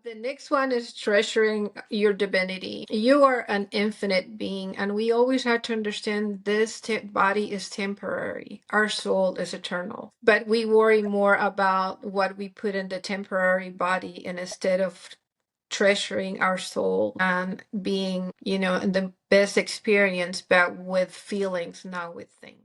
The next one is treasuring your divinity. You are an infinite being, and we always have to understand this body is temporary. Our soul is eternal. But we worry more about what we put in the temporary body, and instead of treasuring our soul and being, in the best experience, but with feelings, not with things.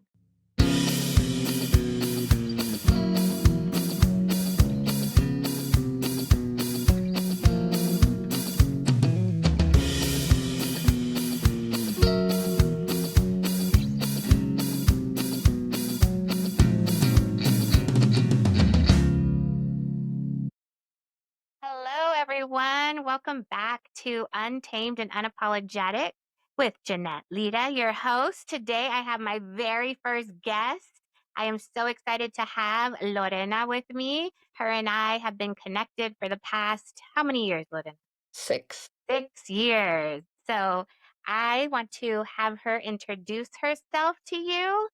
Hello, everyone. Welcome back to Untamed and Unapologetic with Jeanette Lira, your host. Today, I have my very first guest. I am so excited to have Lorena with me. Her and I have been connected for the past, how many years, Lorena? 6. 6 years. So I want to have her introduce herself to you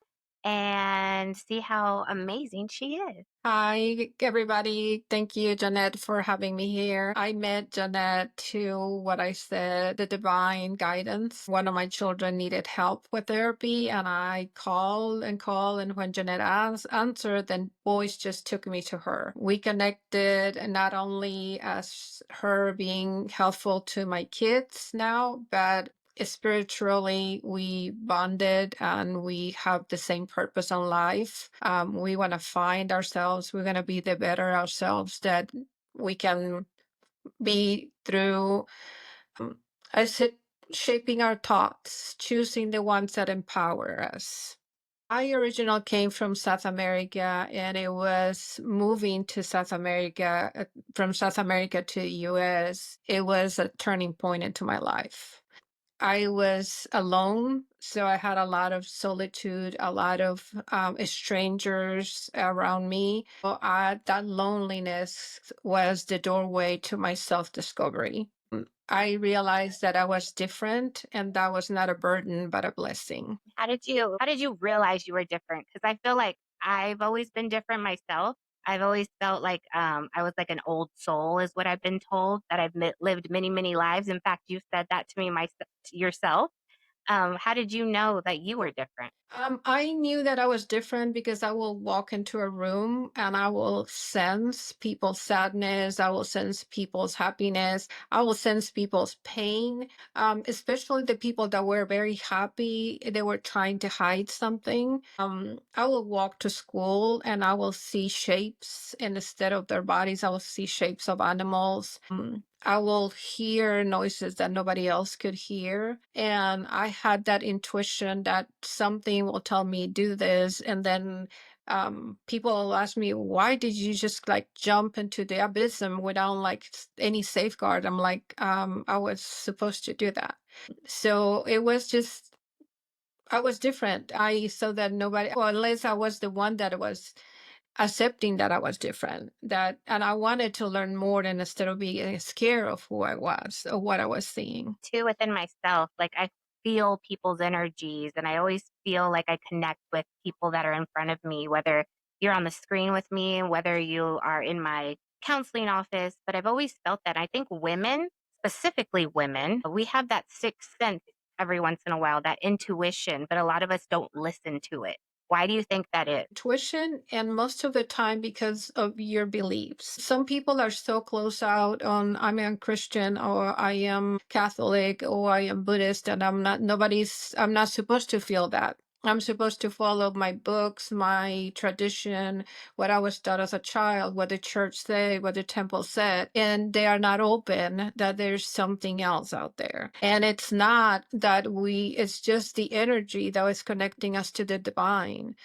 and see how amazing she is. Hi, everybody. Thank you, Jeanette, for having me here. I met Jeanette to what I said, the divine guidance. One of my children needed help with therapy, and I called and called. And when Jeanette answered, then voice just took me to her. We connected, not only as her being helpful to my kids now, but spiritually we bonded and we have the same purpose in life. We want to find ourselves. We're going to be the better ourselves that we can be through as it shaping our thoughts, choosing the ones that empower us. I originally came from South America, and it was moving to South America, from South America to the US. It was a turning point into my life. I was alone, so I had a lot of solitude, a lot of strangers around me. So that loneliness was the doorway to my self-discovery. I realized that I was different, and that was not a burden, but a blessing. How did you realize you were different? Because I feel like I've always been different myself. I've always felt like I was like an old soul, is what I've been told. That I've lived many, many lives. In fact, you said that to me yourself. How did you know that you were different? I knew that I was different because I will walk into a room and I will sense people's sadness. I will sense people's happiness. I will sense people's pain, especially the people that were very happy. They were trying to hide something. I will walk to school and I will see shapes, and instead of their bodies, I will see shapes of animals. I will hear noises that nobody else could hear. And I had that intuition that something will tell me, do this. And then people will ask me, why did you just like jump into the abysm without like any safeguard? I'm like, I was supposed to do that. So it was just, I was different. I saw that nobody, well, unless I was the one that was accepting that I was different, that, and I wanted to learn more than instead of being scared of who I was or what I was seeing. Too within myself, like I feel people's energies, and I always feel like I connect with people that are in front of me, whether you're on the screen with me, whether you are in my counseling office. But I've always felt that. I think women, specifically women, we have that sixth sense every once in a while, that intuition, but a lot of us don't listen to it. Why do you think that is? Intuition, and most of the time because of your beliefs. Some people are so close out on, I'm a Christian or I am Catholic or I am Buddhist, and I'm not supposed to feel that. I'm supposed to follow my books, my tradition, what I was taught as a child, what the church said, what the temple said, and they are not open that there's something else out there. And it's not that it's just the energy that is connecting us to the divine.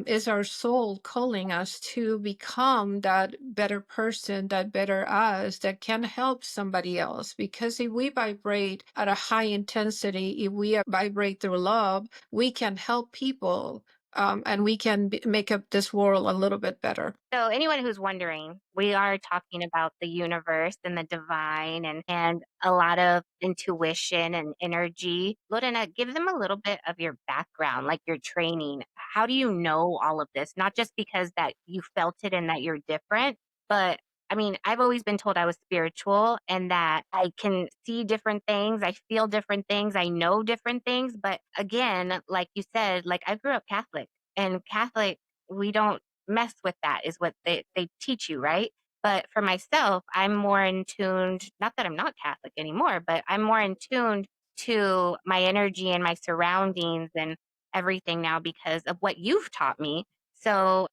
Is our soul calling us to become that better person, that better us that can help somebody else? Because if we vibrate at a high intensity, if we vibrate through love, we can help people, and we can make up this world a little bit better. So, anyone who's wondering, we are talking about the universe and the divine, and a lot of intuition and energy. Lorena, give them a little bit of your background, like your training. How do you know all of this? Not just because that you felt it and that you're different, but I mean, I've always been told I was spiritual and that I can see different things, I feel different things, I know different things. But again, like you said, like I grew up Catholic, and Catholic, we don't mess with that, is what they teach you, right? But for myself, I'm more in tuned, not that I'm not Catholic anymore, but I'm more in tuned to my energy and my surroundings and everything now because of what you've taught me. So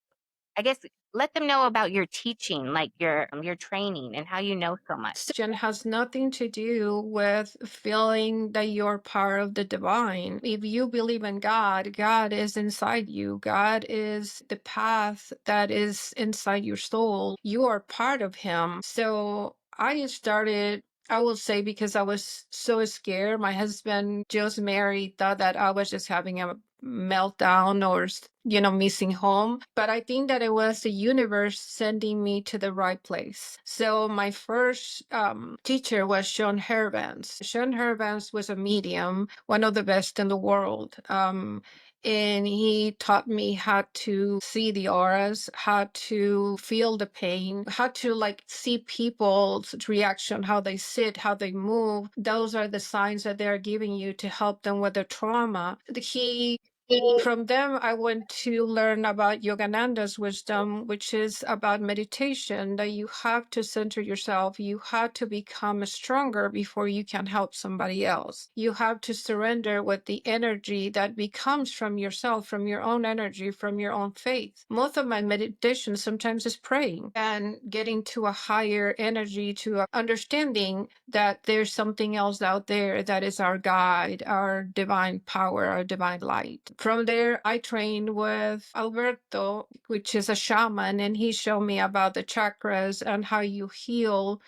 I guess let them know about your teaching, like your training and how you know so much. Has nothing to do with feeling that you're part of the divine. If you believe in God, God is inside you. God is the path that is inside your soul. You are part of Him. So I started. I will say because I was so scared. My husband, just married, thought that I was just having a meltdown or missing home, but I think that it was the universe sending me to the right place. So my first teacher was Sean Hervans was a medium, one of the best in the world. And he taught me how to see the auras, how to feel the pain, how to like see people's reaction, how they sit, how they move. Those are the signs that they're giving you to help them with their trauma. He From them, I went to learn about Yogananda's wisdom, which is about meditation, that you have to center yourself. You have to become stronger before you can help somebody else. You have to surrender with the energy that becomes from yourself, from your own energy, from your own faith. Most of my meditation sometimes is praying and getting to a higher energy, to a understanding that there's something else out there that is our guide, our divine power, our divine light. From there, I trained with Alberto, which is a shaman, and he showed me about the chakras and how you heal,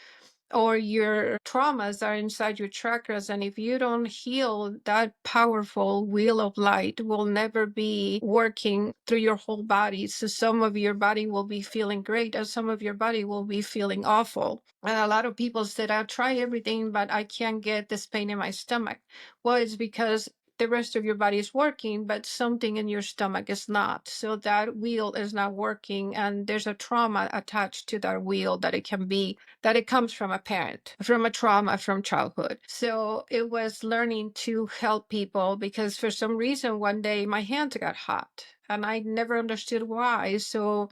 or your traumas are inside your chakras. And if you don't heal, that powerful wheel of light will never be working through your whole body. So some of your body will be feeling great, and some of your body will be feeling awful. And a lot of people said, I'll try everything, but I can't get this pain in my stomach. Well, it's because the rest of your body is working, but something in your stomach is not. So that wheel is not working, and there's a trauma attached to that wheel that it comes from a parent, from a trauma from childhood. So it was learning to help people because for some reason one day my hands got hot and I never understood why. So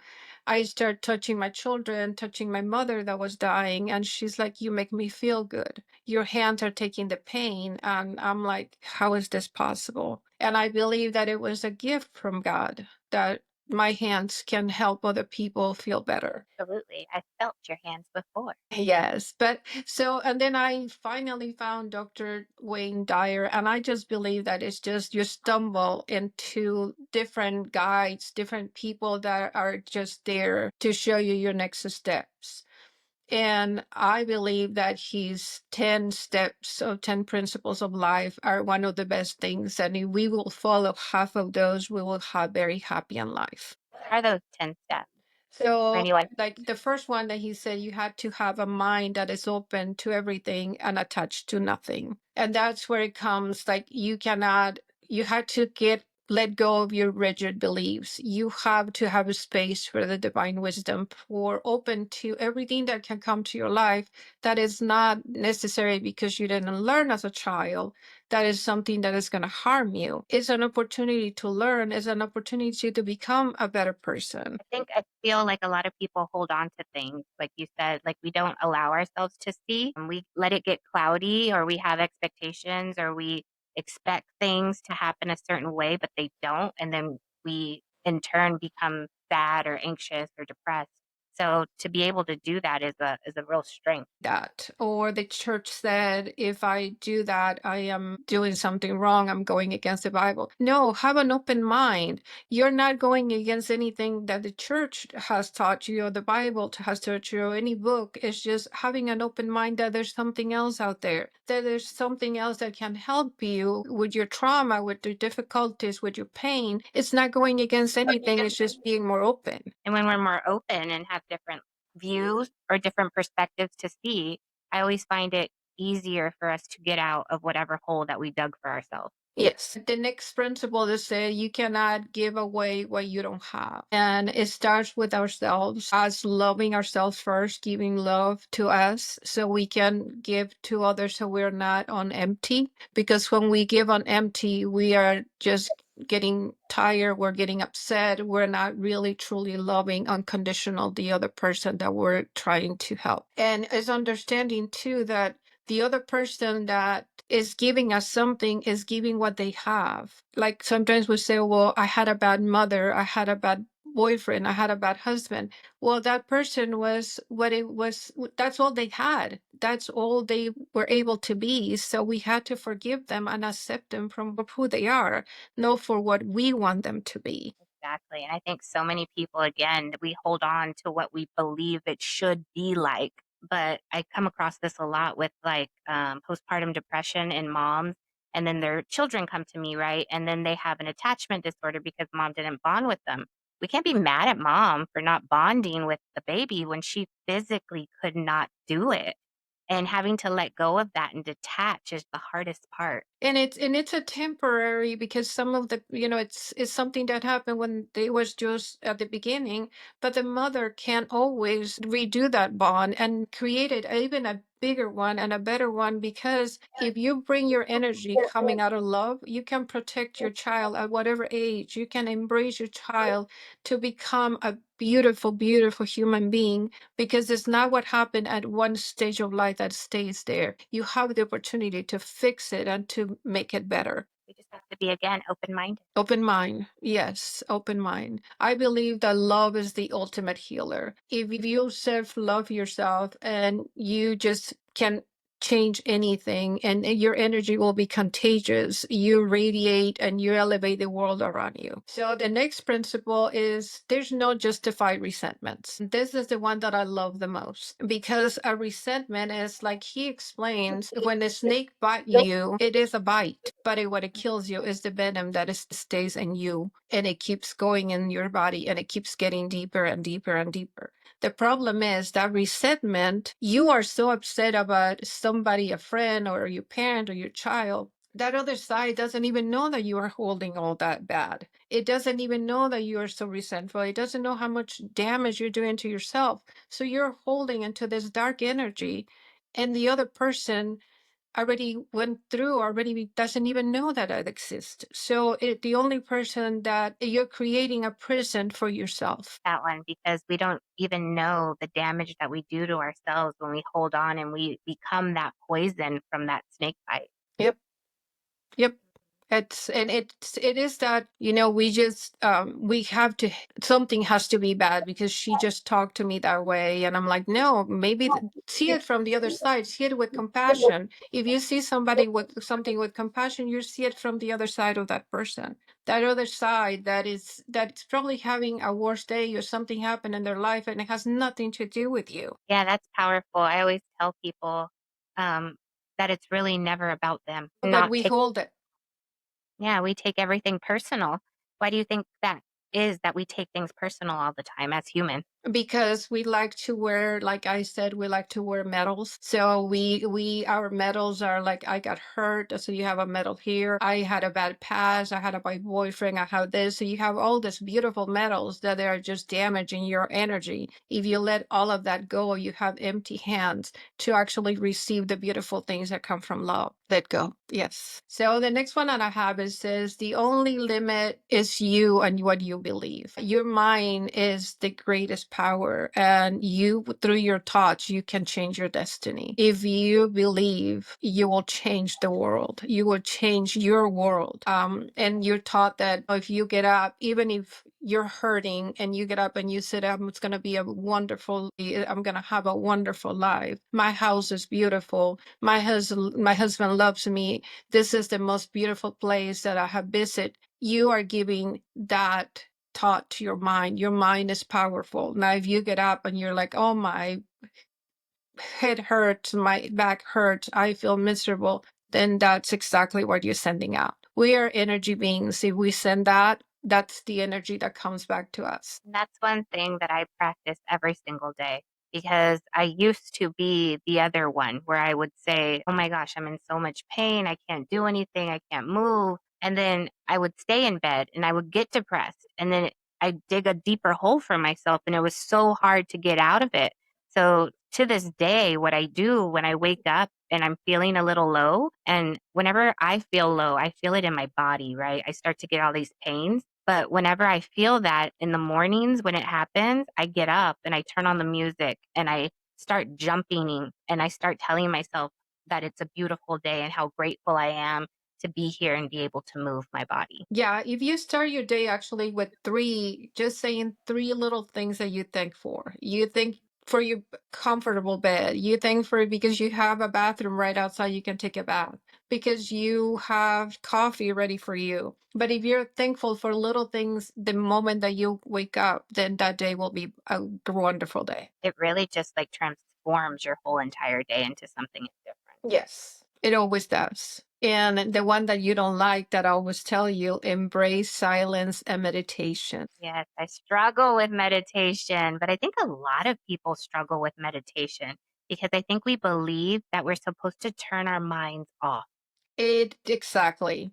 I started touching my children, touching my mother that was dying, and she's like, "You make me feel good. Your hands are taking the pain." And I'm like, "How is this possible?" And I believe that it was a gift from God that my hands can help other people feel better. Absolutely. I felt your hands before. Yes, but so, and then I finally found Dr. Wayne Dyer, and I just believe that it's just you stumble into different guides, different people that are just there to show you your next steps. And I believe that his 10 steps or 10 principles of life are one of the best things. And if we will follow half of those, we will have very happy in life. What are those 10 steps for So, anyone? like the first one that he said, you had to have a mind that is open to everything and attached to nothing. And that's where it comes like you had to let go of your rigid beliefs. You have to have a space for the divine wisdom, for open to everything that can come to your life that is not necessary because you didn't learn as a child. That is something that is going to harm you. It's an opportunity to learn, it's an opportunity to become a better person. I feel like a lot of people hold on to things, like you said, like we don't allow ourselves to see, and we let it get cloudy, or we have expectations, or we expect things to happen a certain way, but they don't. And then we in turn become sad or anxious or depressed. So to be able to do that is a real strength. That. Or the church said, if I do that, I am doing something wrong. I'm going against the Bible. No, have an open mind. You're not going against anything that the church has taught you or the Bible has taught you or any book. It's just having an open mind that there's something else out there, that there's something else that can help you with your trauma, with your difficulties, with your pain. It's not going against anything. It's just being more open. And when we're more open and have different views or different perspectives to see, I always find it easier for us to get out of whatever hole that we dug for ourselves. Yes. The next principle is say you cannot give away what you don't have. And it starts with ourselves, us loving ourselves first, giving love to us so we can give to others so we're not on empty. Because when we give on empty, we are just getting tired, we're getting upset, we're not really truly loving unconditional the other person that we're trying to help. And it's understanding too that the other person that is giving us something is giving what they have. Like sometimes we say, well, I had a bad mother, I had a bad boyfriend, I had a bad husband. Well, that person was what it was, that's all they had. That's all they were able to be. So we had to forgive them and accept them from who they are, not for what we want them to be. Exactly. And I think so many people, again, we hold on to what we believe it should be like. But I come across this a lot with like postpartum depression in moms. And then their children come to me, right? And then they have an attachment disorder because mom didn't bond with them. We can't be mad at mom for not bonding with the baby when she physically could not do it. And having to let go of that and detach is the hardest part. And it's a temporary because some of the it's something that happened when they was just at the beginning, but the mother can't always redo that bond and create it even a bigger one and a better one, because if you bring your energy coming out of love, you can protect your child at whatever age. You can embrace your child to become a beautiful, beautiful human being, because it's not what happened at one stage of life that stays there. You have the opportunity to fix it and to make it better. We just have to be, again, open minded. Open mind. Yes, open mind. I believe that love is the ultimate healer. If you self love yourself and you just can change anything, and your energy will be contagious, you radiate and you elevate the world around you. So the next principle is there's no justified resentments. This is the one that I love the most, because a resentment is like he explains, when a snake bite you, it is a bite, but what it kills you is the venom that stays in you, and it keeps going in your body and it keeps getting deeper and deeper and deeper. The problem is that resentment, you are so upset about somebody, a friend or your parent or your child, that other side doesn't even know that you are holding all that bad. It doesn't even know that you are so resentful. It doesn't know how much damage you're doing to yourself. So you're holding into this dark energy, and the other person already went through, already doesn't even know that it exists. So the only person that you're creating a prison for yourself. That one, because we don't even know the damage that we do to ourselves when we hold on and we become that poison from that snake bite. Yep. Yep. It is that, we just we have to, something has to be bad because she just talked to me that way, and I'm like, no, maybe see it from the other side, see it with compassion. If you see somebody with something with compassion, you see it from the other side of that person, that other side that's probably having a worse day or something happened in their life, and it has nothing to do with you. Yeah, that's powerful. I always tell people um, that it's really never about them. But Not we take, hold it. yeah, we take everything personal. Why do you think that is, that we take things personal all the time as humans? Because we like to wear, like I said, we like to wear medals. So our medals are like, I got hurt, so you have a medal here. I had a bad past, I had a bad boyfriend, I have this. So you have all these beautiful medals that are just damaging your energy. If you let all of that go, you have empty hands to actually receive the beautiful things that come from love. Let go. Yes. So the next one that I have is says the only limit is you and what you believe. Your mind is the greatest power, and you, through your thoughts, you can change your destiny. If you believe, you will change the world. You will change your world. And you're taught that if you get up, even if you're hurting and you get up and you sit up, it's going to be a wonderful, I'm going to have a wonderful life. My house is beautiful. My husband loves me. This is the most beautiful place that I have visited. You are giving that thought to your mind. Your mind is powerful. Now, if you get up and you're like, oh, my head hurts, my back hurts, I feel miserable, then that's exactly what you're sending out. We are energy beings. If we send that, that's the energy that comes back to us. And that's one thing that I practice every single day, because I used to be the other one where I would say, oh my gosh, I'm in so much pain. I can't do anything. I can't move. And then I would stay in bed and I would get depressed. And then I dig a deeper hole for myself. And it was so hard to get out of it. So to this day, what I do when I wake up and I'm feeling a little low, and whenever I feel low, I feel it in my body, right? I start to get all these pains. But whenever I feel that in the mornings when it happens, I get up and I turn on the music and I start jumping and I start telling myself that it's a beautiful day and how grateful I am to be here and be able to move my body. Yeah, if you start your day actually with three, just saying three little things that you thank for. You think for your comfortable bed. You thank for it because you have a bathroom right outside you can take a bath. Because you have coffee ready for you. But if you're thankful for little things the moment that you wake up, then that day will be a wonderful day. It really just like transforms your whole entire day into something different. Yes, it always does. And the one that you don't like that I always tell you, embrace silence and meditation. Yes, I struggle with meditation, but I think a lot of people struggle with meditation because I think we believe that we're supposed to turn our minds off. It exactly.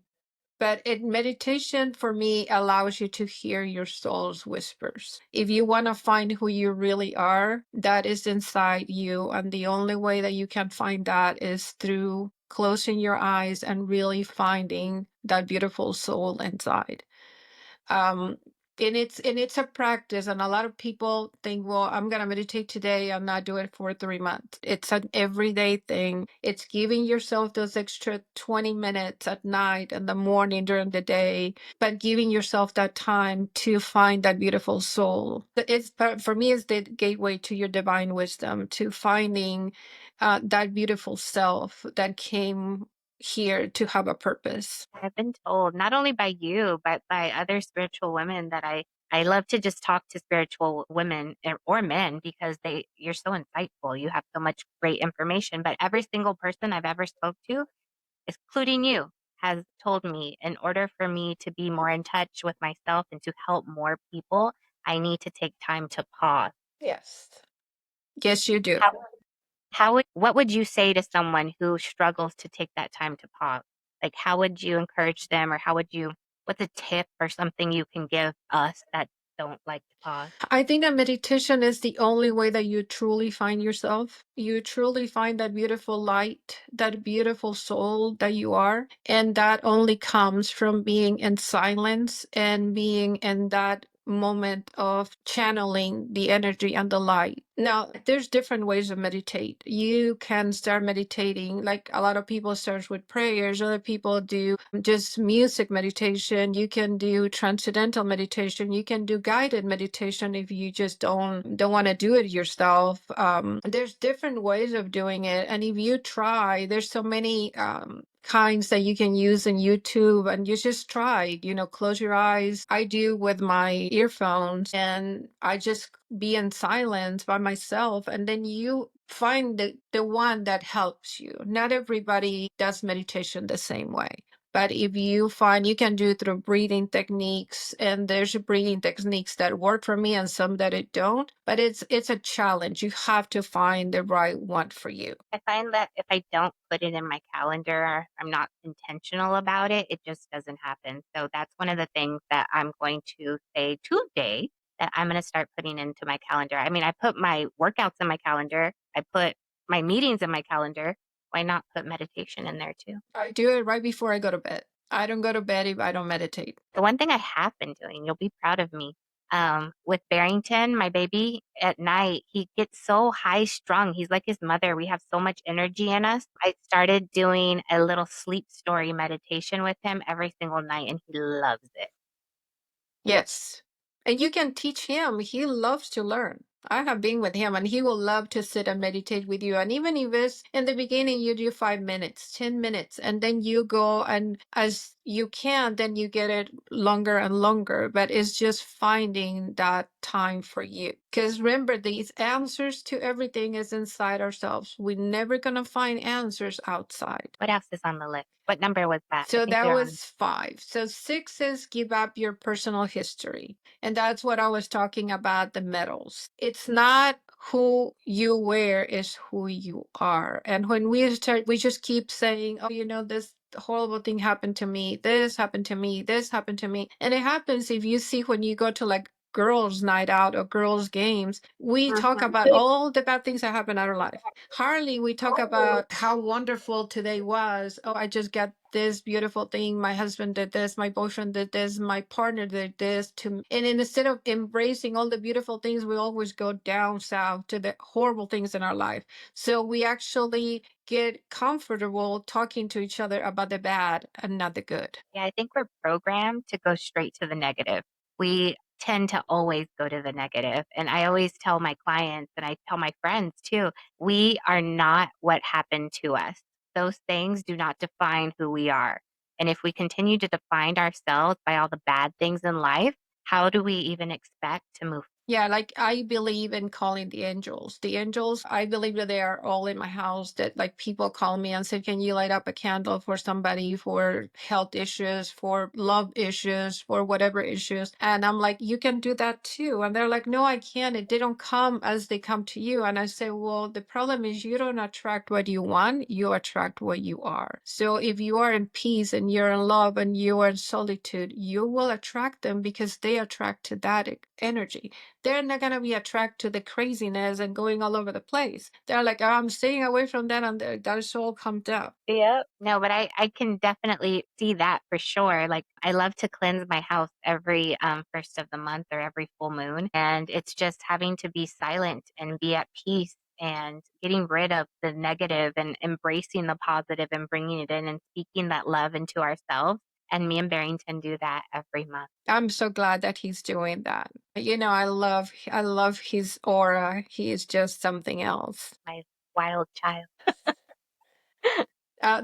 But meditation for me allows you to hear your soul's whispers. If you want to find who you really are, that is inside you. And the only way that you can find that is through closing your eyes and really finding that beautiful soul inside. um and it's a practice, and a lot of people think, well, I'm gonna meditate today and not do it for 3 months. It's an everyday thing. It's giving yourself those extra 20 minutes at night and the morning during the day, but giving yourself that time to find that beautiful soul. It's for me, it's the gateway to your divine wisdom, to finding that beautiful self that came here to have a purpose. I've been told not only by you, but by other spiritual women that I love to just talk to spiritual women or men because you're so insightful. You have so much great information. But every single person I've ever spoke to, including you, has told me in order for me to be more in touch with myself and to help more people, I need to take time to pause. Yes. Yes, you do. How what would you say to someone who struggles to take that time to pause? Like, how would you encourage them, or what's a tip or something you can give us that don't like to pause? I think that meditation is the only way that you truly find yourself. You truly find that beautiful light, that beautiful soul that you are. And that only comes from being in silence and being in that moment of channeling the energy and the light. Now, there's different ways to meditate. You can start meditating, like a lot of people start with prayers, other people do just music meditation. You can do transcendental meditation. You can do guided meditation if you just don't want to do it yourself. There's different ways of doing it, and if you try, there's so many kinds that you can use in YouTube, and you just try, close your eyes. I do with my earphones, and I just be in silence by myself, and then you find the one that helps you. Not everybody does meditation the same way. But if you find you can do it through breathing techniques, and there's breathing techniques that work for me and some that it don't, but it's a challenge. You have to find the right one for you. I find that if I don't put it in my calendar, I'm not intentional about it, it just doesn't happen. So that's one of the things that I'm going to say today that I'm going to start putting into my calendar. I mean, I put my workouts in my calendar, I put my meetings in my calendar. Why not put meditation in there too? I do it right before I go to bed. I don't go to bed if I don't meditate. The one thing I have been doing, you'll be proud of me. With Barrington, my baby, at night, he gets so high strung. He's like his mother. We have so much energy in us. I started doing a little sleep story meditation with him every single night, and he loves it. Yes. And you can teach him. He loves to learn. I have been with him, and he will love to sit and meditate with you. And even if it's in the beginning, you do 5 minutes, 10 minutes, and then you go, and as you can, then you get it longer and longer. But it's just finding that time for you. Because remember, these answers to everything is inside ourselves. We're never going to find answers outside. What else is on the list? What number was that? I So think that we're on. was five. So six is give up your personal history. And that's what I was talking about, the medals. It's not who you wear, is who you are. And when we just keep saying, oh, this horrible thing happened to me, this happened to me, this happened to me. And it happens if you see when you go to like girls' night out or girls' games, we talk Mhm. about all the bad things that happen in our life. Hardly we talk about how wonderful today was. Oh, I just got this beautiful thing. My husband did this, my boyfriend did this, my partner did this to me. And instead of embracing all the beautiful things, we always go down south to the horrible things in our life. So we actually get comfortable talking to each other about the bad and not the good. Yeah, I think we're programmed to go straight to the negative. We tend to always go to the negative. And I always tell my clients and I tell my friends too, we are not what happened to us. Those things do not define who we are. And if we continue to define ourselves by all the bad things in life, how do we even expect to move? Yeah, like I believe in calling the angels. The angels, I believe that they are all in my house. That like people call me and say, "Can you light up a candle for somebody for health issues, for love issues, for whatever issues?" And I'm like, "You can do that too." And they're like, "No, I can't. They don't come as they come to you." And I say, "Well, the problem is you don't attract what you want. You attract what you are. So if you are in peace and you're in love and you are in solitude, you will attract them because they attract to that energy. They're not gonna be attracted to the craziness and going all over the place. They're like, "Oh, I'm staying away from that," and their soul comes up. Yep. No, but I can definitely see that for sure. Like I love to cleanse my house every first of the month or every full moon. And it's just having to be silent and be at peace and getting rid of the negative and embracing the positive and bringing it in and speaking that love into ourselves. And me and Barrington do that every month. I'm so glad that he's doing that. I love his aura. He is just something else. My wild child.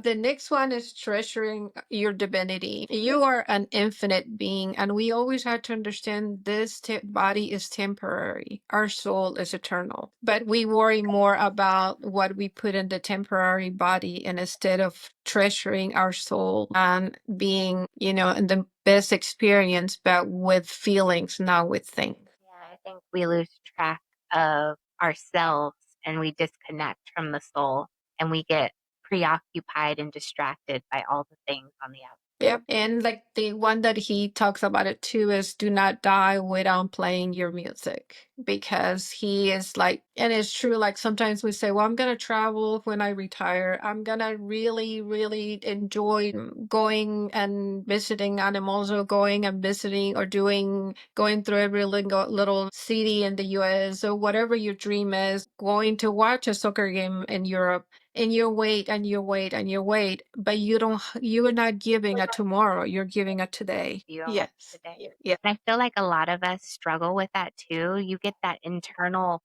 The next one is treasuring your divinity. You are an infinite being, and we always have to understand this body is temporary. Our soul is eternal. But we worry more about what we put in the temporary body, and instead of treasuring our soul and being, in the best experience, but with feelings, not with things. Yeah, I think we lose track of ourselves and we disconnect from the soul and we get preoccupied and distracted by all the things on the outside. Yep. And like the one that he talks about it too is do not die without playing your music, because he is like, and it's true, like sometimes we say, well, I'm going to travel when I retire. I'm going to really, really enjoy going and visiting animals, or going and visiting or going through every little city in the US, or whatever your dream is, going to watch a soccer game in Europe. And you wait and you wait and you wait, but you're not giving a tomorrow, you're giving a today. You only Yes. today. Yeah. And I feel like a lot of us struggle with that too. You get that internal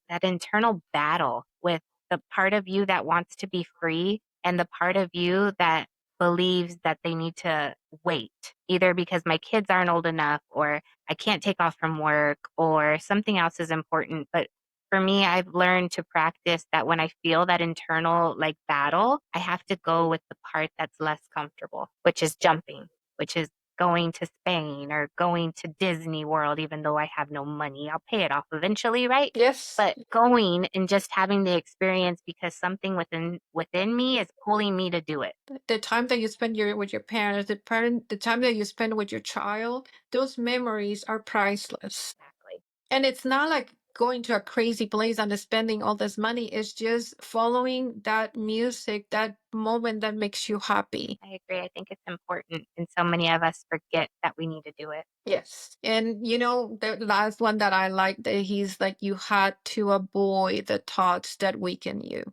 battle with the part of you that wants to be free and the part of you that believes that they need to wait, either because my kids aren't old enough or I can't take off from work or something else is important. But for me, I've learned to practice that when I feel that internal like battle, I have to go with the part that's less comfortable, which is jumping, which is going to Spain or going to Disney World, even though I have no money. I'll pay it off eventually, right? Yes. But going and just having the experience because something within me is pulling me to do it. The time that you spend with your parents, the time that you spend with your child, those memories are priceless. Exactly. And it's not like going to a crazy place and spending all this money. It's just following that music, that moment that makes you happy. I agree. I think it's important. And so many of us forget that we need to do it. Yes. And the last one that I like, that he's like, you had to avoid the thoughts that weaken you.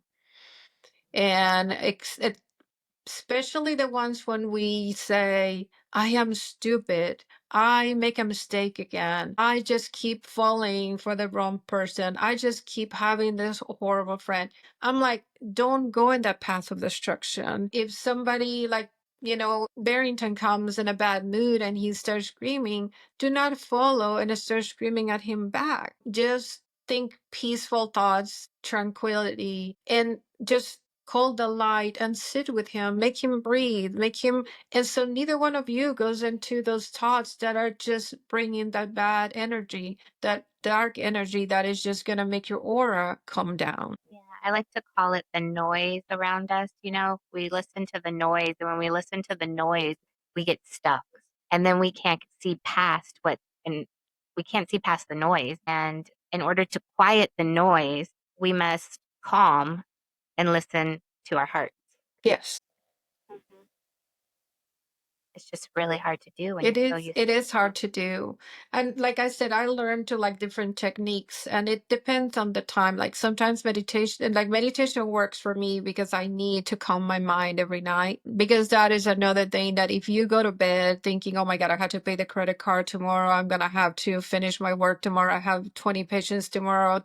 And especially the ones when we say, I am stupid. I make a mistake again. I just keep falling for the wrong person. I just keep having this horrible friend. I'm like, don't go in that path of destruction. If somebody like, Barrington comes in a bad mood and he starts screaming, do not follow and start screaming at him back. Just think peaceful thoughts, tranquility, and just call the light and sit with him, make him breathe, and so neither one of you goes into those thoughts that are just bringing that bad energy, that dark energy that is just going to make your aura come down. Yeah. I like to call it the noise around us. We listen to the noise, and when we listen to the noise, we get stuck. And then and we can't see past the noise. And in order to quiet the noise, we must calm and listen to our hearts. Yes. Mhm. It's just really hard to do when It you're so is used it is to. hard to do. And like I said, I learned to like different techniques and it depends on the time. Like sometimes meditation works for me because I need to calm my mind every night. Because that is another thing that if you go to bed thinking, oh my God, I have to pay the credit card tomorrow, I'm gonna have to finish my work tomorrow, I have 20 patients tomorrow,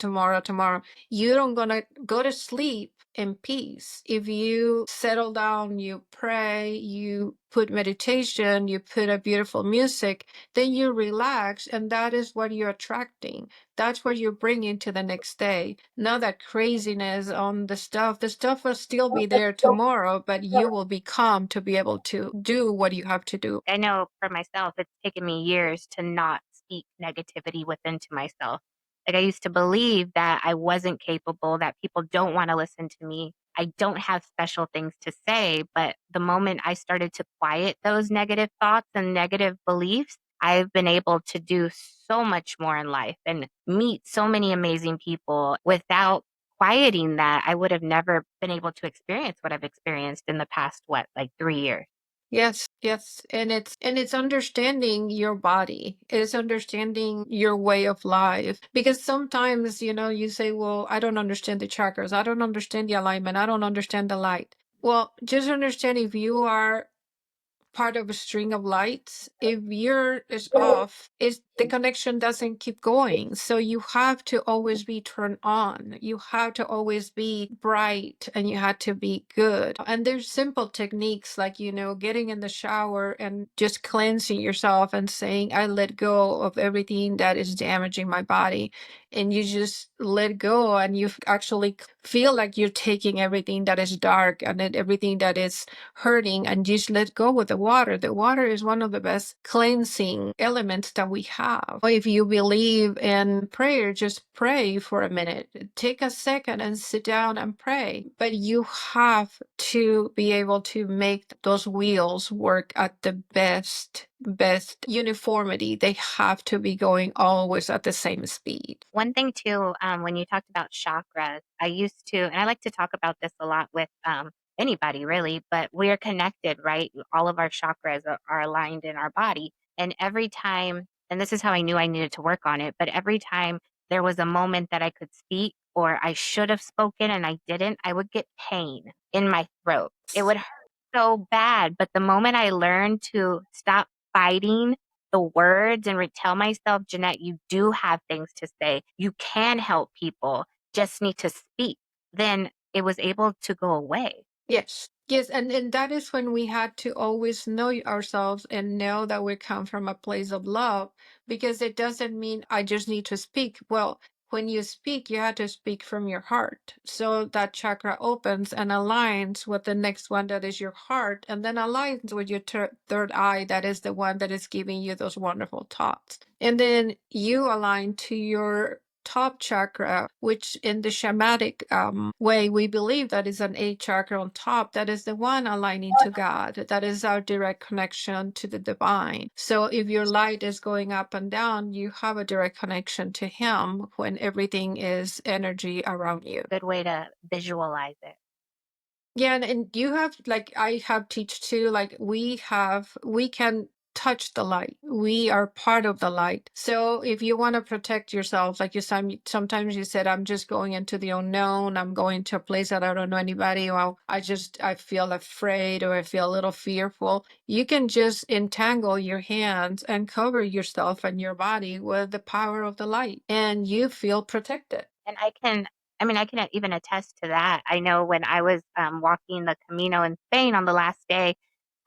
you don't gonna go to sleep in peace. If you settle down, you pray, you put meditation, you put a beautiful music, then you relax, and that is what you're attracting. That's what you're bringing to the next day. Not that craziness on the stuff. The stuff will still be there tomorrow, but you will be calm to be able to do what you have to do. I know for myself, it's taken me years to not speak negativity within to myself. Like I used to believe that I wasn't capable, that people don't want to listen to me. I don't have special things to say. But the moment I started to quiet those negative thoughts and negative beliefs, I've been able to do so much more in life and meet so many amazing people. Without quieting that, I would have never been able to experience what I've experienced in the past, like 3 years. Yes, yes. And it's understanding your body. It's understanding your way of life. Because sometimes, you say, well, I don't understand the chakras. I don't understand the alignment. I don't understand the light. Well, just understand if you are part of a string of lights, if yours is off, is the connection doesn't keep going. So you have to always be turned on. You have to always be bright and you have to be good. And there's simple techniques like, getting in the shower and just cleansing yourself and saying, I let go of everything that is damaging my body. And you just let go and you actually feel like you're taking everything that is dark and then everything that is hurting and just let go with the water. The water is one of the best cleansing elements that we have. If you believe in prayer, just pray for a minute. Take a second and sit down and pray. But you have to be able to make those wheels work at the best uniformity. They have to be going always at the same speed. One thing too, when you talked about chakras, and I like to talk about this a lot with anybody really, but we're connected, right? All of our chakras are aligned in our body. And every time, and this is how I knew I needed to work on it, but every time there was a moment that I could speak or I should have spoken and I didn't, I would get pain in my throat. It would hurt so bad. But the moment I learned to stop fighting the words and tell myself, Jeanette, you do have things to say. You can help people, just need to speak. Then it was able to go away. Yes. Yes, and that is when we had to always know ourselves and know that we come from a place of love, because it doesn't mean I just need to speak. Well, when you speak, you have to speak from your heart. So that chakra opens and aligns with the next one that is your heart, and then aligns with your third eye, that is the one that is giving you those wonderful thoughts. And then you align to your top chakra, which in the shamanic way, we believe that is an eighth chakra on top. That is the one aligning to God. That is our direct connection to the divine. So if your light is going up and down, you have a direct connection to Him when everything is energy around you. Good way to visualize it. Yeah, and you have like I have teach too, like we can touch the light. We are part of the light. So if you want to protect yourself, like sometimes you said, I'm just going into the unknown, I'm going to a place that I don't know anybody, well, I feel afraid or I feel a little fearful. You can just entangle your hands and cover yourself and your body with the power of the light, and you feel protected. And I can even attest to that. I know when I was walking the Camino in Spain on the last day,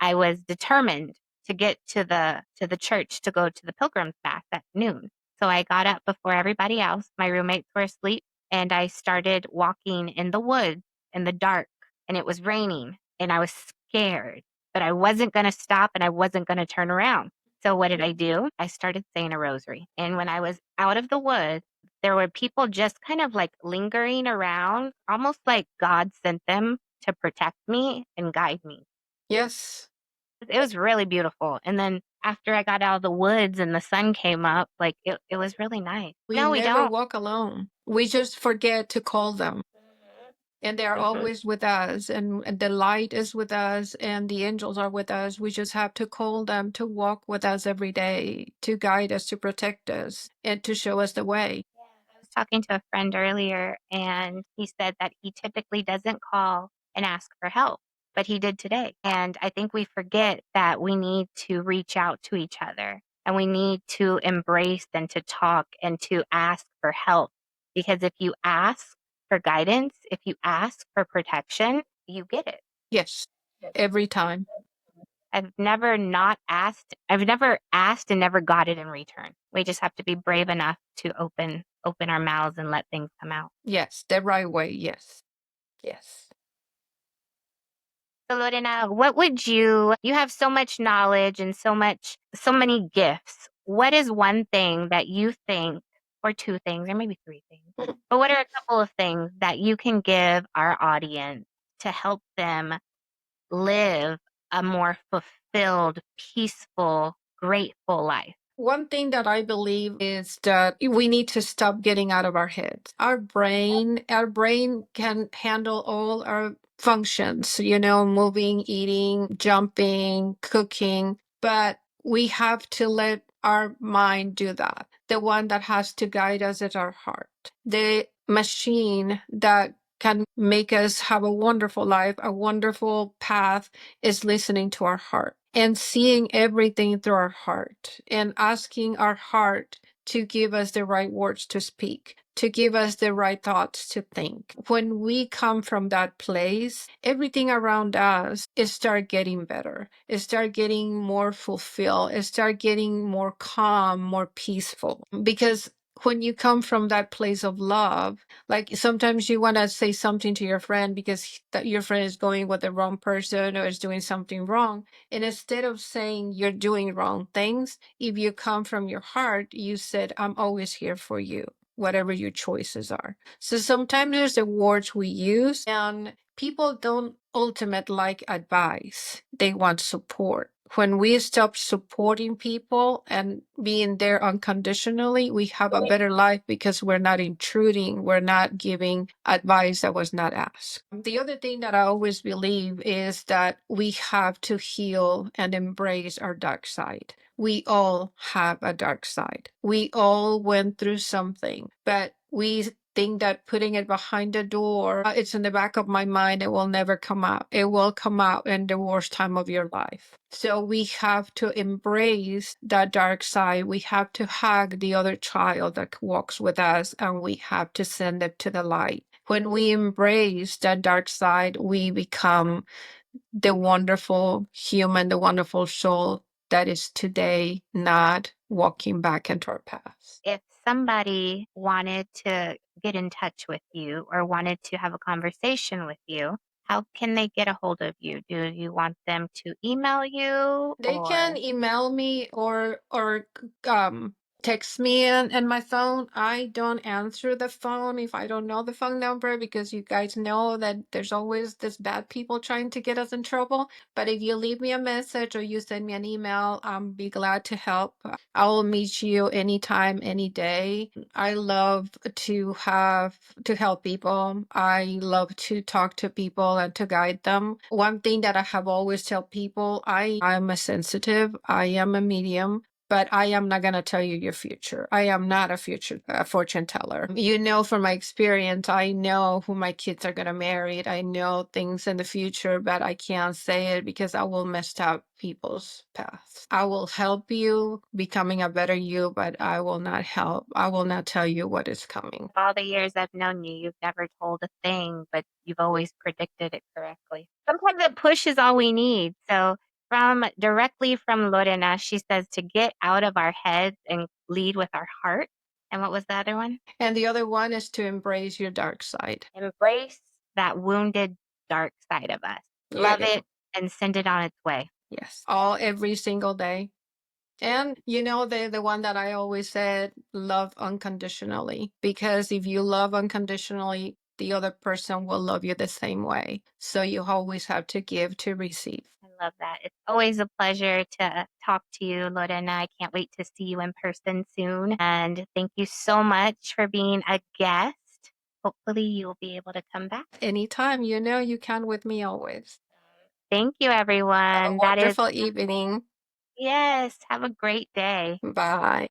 I was determined to get to the church to go to the Pilgrim's Mass at noon. So I got up before everybody else. My roommates were asleep, and I started walking in the woods in the dark, and it was raining, and I was scared, but I wasn't going to stop and I wasn't going to turn around. So what did I do? I started saying a rosary. And when I was out of the woods, There were people just kind of like lingering around, almost like God sent them to protect me and guide me. Yes. It was really beautiful. And then after I got out of the woods and the sun came up, like it was really nice. We No, we never don't. walk alone. We just forget to call them. And they are Mhm. always with us, and the light is with us, and the angels are with us. We just have to call them to walk with us every day, to guide us, to protect us, and to show us the way. Yeah, I was talking to a friend earlier, and he said that he typically doesn't call and ask for help, but he did today. And I think we forget that we need to reach out to each other and we need to embrace and to talk and to ask for help. Because if you ask for guidance, if you ask for protection, you get it. Yes, every time. I've never asked and never got it in return. We just have to be brave enough to open our mouths and let things come out. Yes, the right way. Yes. Yes. So Lorena, what would you have so much knowledge and so many gifts. What is one thing that you think, or two things, or maybe three things, but what are a couple of things that you can give our audience to help them live a more fulfilled, peaceful, grateful life? One thing that I believe is that we need to stop getting out of our heads. Our brain can handle all our functions, moving, eating, jumping, cooking, but we have to let our mind do that. The one that has to guide us is our heart. The machine that can make us have a wonderful life, a wonderful path, is listening to our heart and seeing everything through our heart and asking our heart to give us the right words to speak, to give us the right thoughts to think. When we come from that place, everything around us is start getting better. It start getting more fulfilled. It start getting more calm, more peaceful. Because when you come from that place of love, like sometimes you want to say something to your friend because that your friend is going with the wrong person or is doing something wrong, and instead of saying you're doing wrong things, if you come from your heart, you said, I'm always here for you, whatever your choices are. So sometimes there's the words we use, and people don't ultimate like advice. They want support. When we stop supporting people and being there unconditionally, we have a better life because we're not intruding, we're not giving advice that was not asked. The other thing that I always believe is that we have to heal and embrace our dark side. We all have a dark side. We all went through something, but we think that putting it behind the door, it's in the back of my mind, it will never come out. It will come out in the worst time of your life. So we have to embrace that dark side. We have to hug the other child that walks with us, and we have to send it to the light. When we embrace that dark side, we become the wonderful human, the wonderful soul that is today, not walking back into our past. If somebody wanted to get in touch with you or wanted to have a conversation with you, how can they get a hold of you? Do you want them to email you They can or email me or text me and my phone. I don't answer the phone if I don't know the phone number, because you guys know that there's always this bad people trying to get us in trouble. But if you leave me a message or you send me an email, I'll be glad to help. I will meet you anytime, any day. I love to help people. I love to talk to people and to guide them. One thing that I have always tell people, I am a sensitive, I am a medium, but I am not going to tell you your future. I am not a fortune teller. From my experience, I know who my kids are going to marry. I know things in the future, but I can't say it because I will mess up people's paths. I will help you becoming a better you, but I will not help. I will not tell you what is coming. all the years I've known you, you've never told a thing, but you've always predicted it correctly. Sometimes a push is all we need. So directly from Lorena, she says to get out of our heads and lead with our heart. And what was the other one? And the other one is to embrace your dark side. Embrace that wounded dark side of us. Love Yeah. it and send it on its way. Yes. All every single day. And the one that I always said, love unconditionally. Because if you love unconditionally, the other person will love you the same way. So you always have to give to receive. I love that. It's always a pleasure to talk to you, Lorena. I can't wait to see you in person soon. And thank you so much for being a guest. Hopefully, you'll be able to come back. Anytime, you can with me always. Thank you, Have a everyone. That is, wonderful evening. yes, have a great day. Bye.